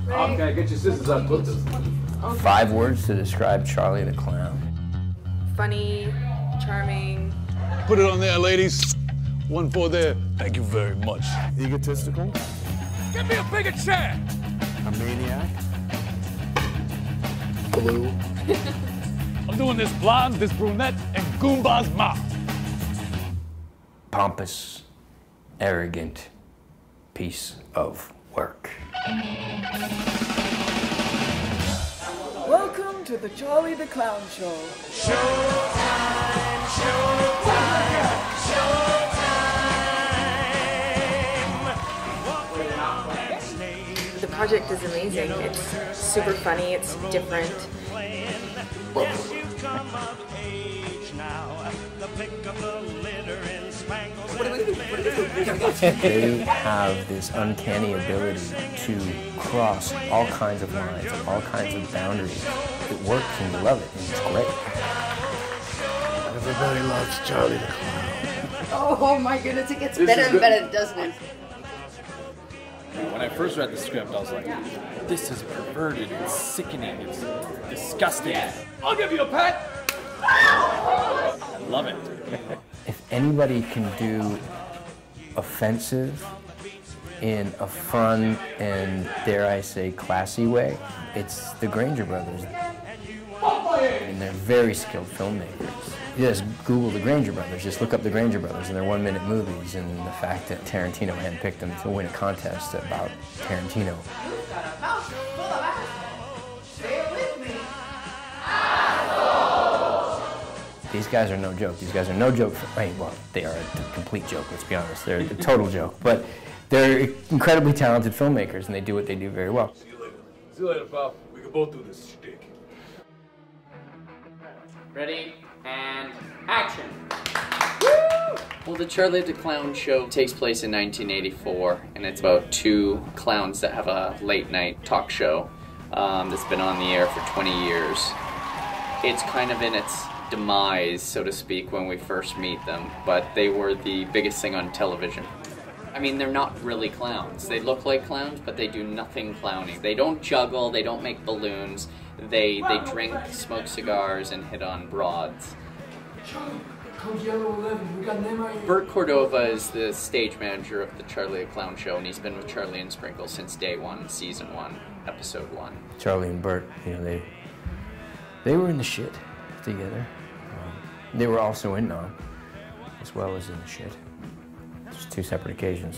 Okay, get your sisters up. Look this. 5 words to describe Charlie the Clown. Funny, charming. Put it on there, ladies. One for there. Thank you very much. Egotistical. Give me a bigger chair. A maniac. Blue. I'm doing this blonde, this brunette, and Goomba's mouth. Pompous, arrogant piece of work. Welcome to the Charlie the Clown Show. Showtime, showtime, showtime. The project is amazing. It's super funny. It's different. They have this uncanny ability to cross all kinds of lines, all kinds of boundaries. It works and you love it, and it's great. Everybody loves Charlie the Clown. Oh my goodness, it gets better and better, doesn't it? When I first read the script, I was like, this is perverted, it's sickening, it's disgusting. I'll give you a pet! I love it. If anybody can do offensive in a fun and, dare I say, classy way, it's the Granger brothers. And they're very skilled filmmakers. You just Google the Granger brothers, just look up the Granger brothers and their 1-minute movies, and the fact that Tarantino handpicked them to win a contest about Tarantino. These guys are no joke. These guys are no joke. Well, they are a complete joke, let's be honest. They're a total joke. But they're incredibly talented filmmakers, and they do what they do very well. See you later. See you later, pal. We can both do this shtick. Ready, and action! Well, the Charlie the Clown Show takes place in 1984, and it's about 2 clowns that have a late-night talk show that's been on the air for 20 years. It's kind of in its demise, so to speak, when we first meet them, but they were the biggest thing on television. I mean, they're not really clowns. They look like clowns, but they do nothing clowning. They don't juggle, they don't make balloons, they drink, smoke cigars, and hit on broads. Bert Cordova is the stage manager of the Charlie the Clown Show, and he's been with Charlie and Sprinkle since day 1, season 1, episode 1. Charlie and Bert, you know, they were in the shit together. They were also in Nom, as well as in the shit. Just 2 separate occasions.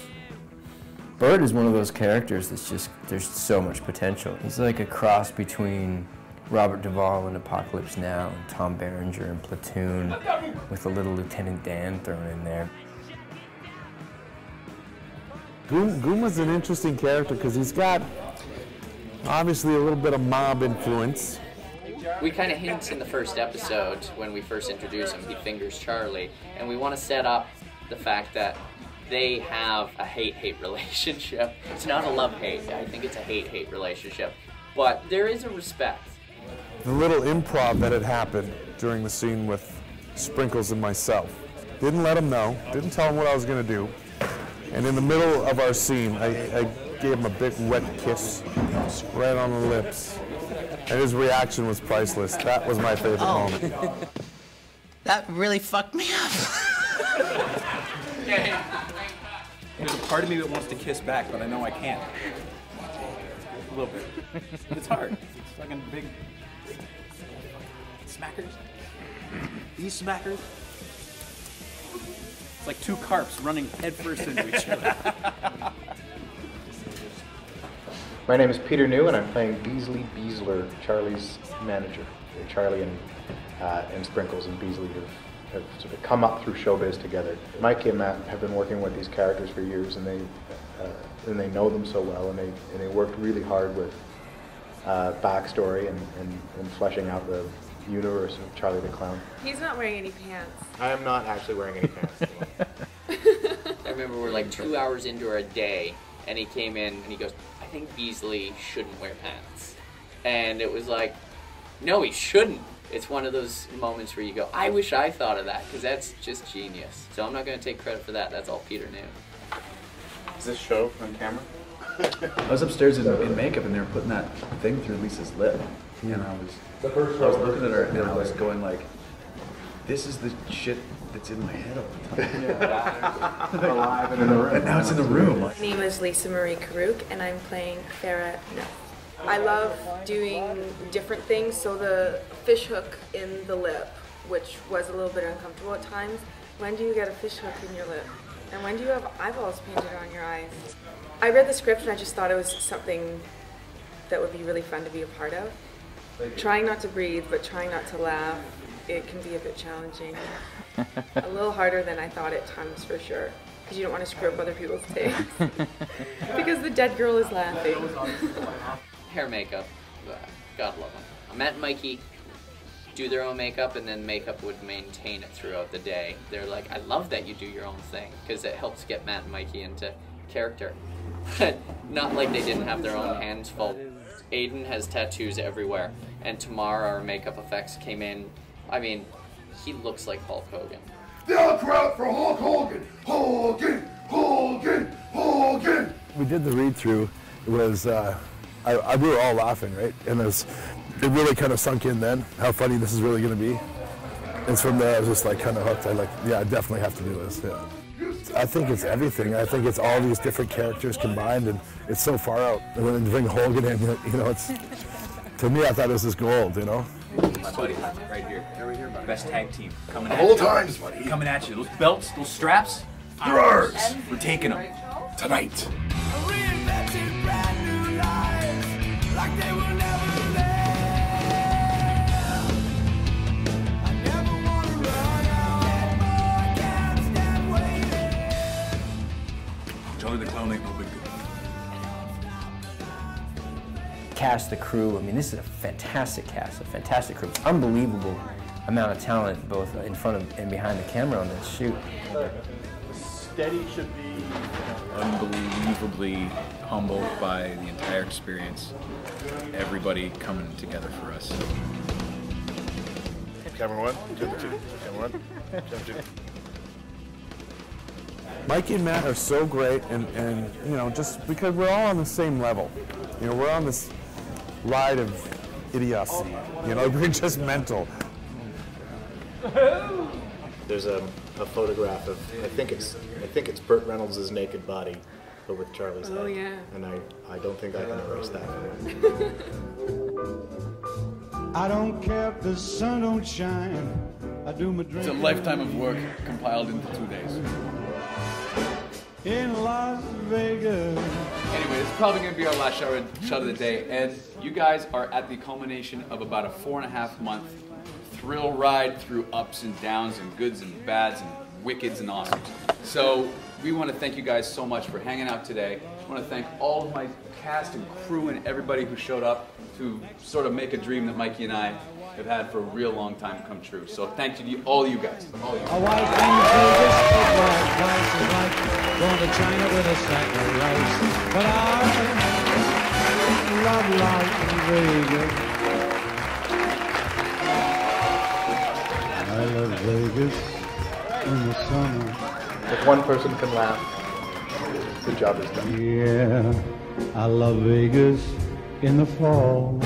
Bert is one of those characters that's just, there's so much potential. He's like a cross between Robert Duvall in Apocalypse Now and Tom Berenger in Platoon, with a little Lieutenant Dan thrown in there. Gooma's an interesting character because he's got obviously a little bit of mob influence. We kind of hint in the first episode when we first introduce him, he fingers Charlie, and we want to set up the fact that they have a hate-hate relationship. It's not a love-hate, I think it's a hate-hate relationship, but there is a respect. The little improv that had happened during the scene with Sprinkles and myself. Didn't let him know, didn't tell him what I was going to do, and in the middle of our scene, I gave him a big wet kiss right on the lips. And his reaction was priceless. That was my favorite moment. That really fucked me up. There's a part of me that wants to kiss back, but I know I can't. A little bit. It's hard. It's fucking big smackers. These smackers. It's like 2 carps running headfirst into each other. My name is Peter New, and I'm playing Beasley Beasler, Charlie's manager. Charlie and Sprinkles and Beasley have sort of come up through showbiz together. Mike and Matt have been working with these characters for years, and they know them so well, and they worked really hard with backstory and fleshing out the universe of Charlie the Clown. He's not wearing any pants. I am not actually wearing any pants. I remember we're like 2 hours into our day, and he came in and he goes, I think Beasley shouldn't wear pants. And it was like, no, he shouldn't. It's one of those moments where you go, I wish I thought of that, because that's just genius. So I'm not going to take credit for that. That's all Peter knew. Is this show on camera? I was upstairs in makeup and they were putting that thing through Lisa's lip. And I was looking at her and I was going like, this is the shit that's in my head all the time. Alive and in the room. And now it's in the room. My name is Lisa Marie Karuk and I'm playing Farah Nuth. I love doing different things, so the fish hook in the lip, which was a little bit uncomfortable at times. When do you get a fish hook in your lip? And when do you have eyeballs painted on your eyes? I read the script and I just thought it was something that would be really fun to be a part of. Trying not to breathe, but trying not to laugh, it can be a bit challenging. A little harder than I thought at times, for sure. Because you don't want to screw up other people's takes. Because the dead girl is laughing. Hair makeup, God love them. Matt and Mikey do their own makeup, and then makeup would maintain it throughout the day. They're like, I love that you do your own thing, because it helps get Matt and Mikey into character. Not like they didn't have their own hands full. Aiden has tattoos everywhere, and Tamar, our makeup effects, came in. I mean, he looks like Hulk Hogan. They'll crowd for Hulk Hogan! Hogan! Hogan! Hogan! We did the read-through. It was, we were all laughing, right? And it really kind of sunk in then, how funny this is really going to be. And from there, I was just like kind of hooked. I definitely have to do this, yeah. I think it's everything. I think it's all these different characters combined, and it's so far out. And when you bring Hogan in, you know, it's, to me, I thought this was gold, you know? My buddy, right here. Best tag team. Coming at Whole you. times, buddy. Coming at you. Those belts, those straps, They're ours. We're taking them. Tonight. Charlie the Clown ain't no big deal. Cast, the crew, I mean, this is a fantastic cast, a fantastic crew. It's unbelievable amount of talent both in front of and behind the camera on this shoot. Steady should be unbelievably humbled by the entire experience. Everybody coming together for us. Camera one, camera two, camera one, camera two. Mikey and Matt are so great, and you know, just because we're all on the same level. You know, we're on this ride of idiocy. You know, we're just mental. There's a photograph of I think it's Burt Reynolds' naked body, but with Charlie's head. Oh yeah. And I don't think I can erase that. I don't care if the sun don't shine. I do my drink. It's a lifetime of work compiled into 2 days. In Las Vegas. Anyway, it's probably going to be our last shot of the day, and you guys are at the culmination of about a 4.5-month thrill ride through ups and downs and goods and bads and wickeds and awesomes. So we want to thank you guys so much for hanging out today. I want to thank all of my cast and crew and everybody who showed up to sort of make a dream that Mikey and I have had for a real long time come true. So thank you to all you guys. All you. A wife in Vegas, a bright price of life. Going to China with a sack of rice. But I love life in Vegas. I love Vegas in the summer. If one person can laugh, the job is done. Yeah, I love Vegas in the fall.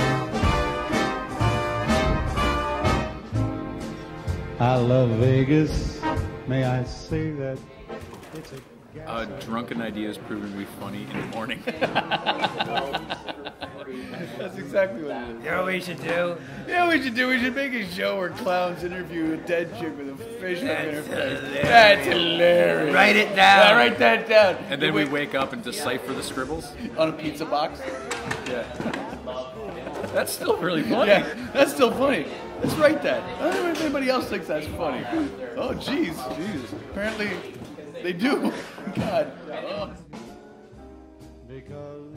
I love Vegas. May I say that it's a Drunken ideas proving to be funny in the morning. That's exactly what it is. You know what we should do? Yeah, we should do. We should make a show where clowns interview a dead chick with a fish hook in her face. That's hilarious. Write it down. Yeah, write that down. And then we wake up and decipher the scribbles on a pizza box. Yeah. That's still really funny. Yeah, that's still funny. Let's write that. I don't know if anybody else thinks that's funny. Oh, jeez. Jesus. Apparently, they do. God. Oh. because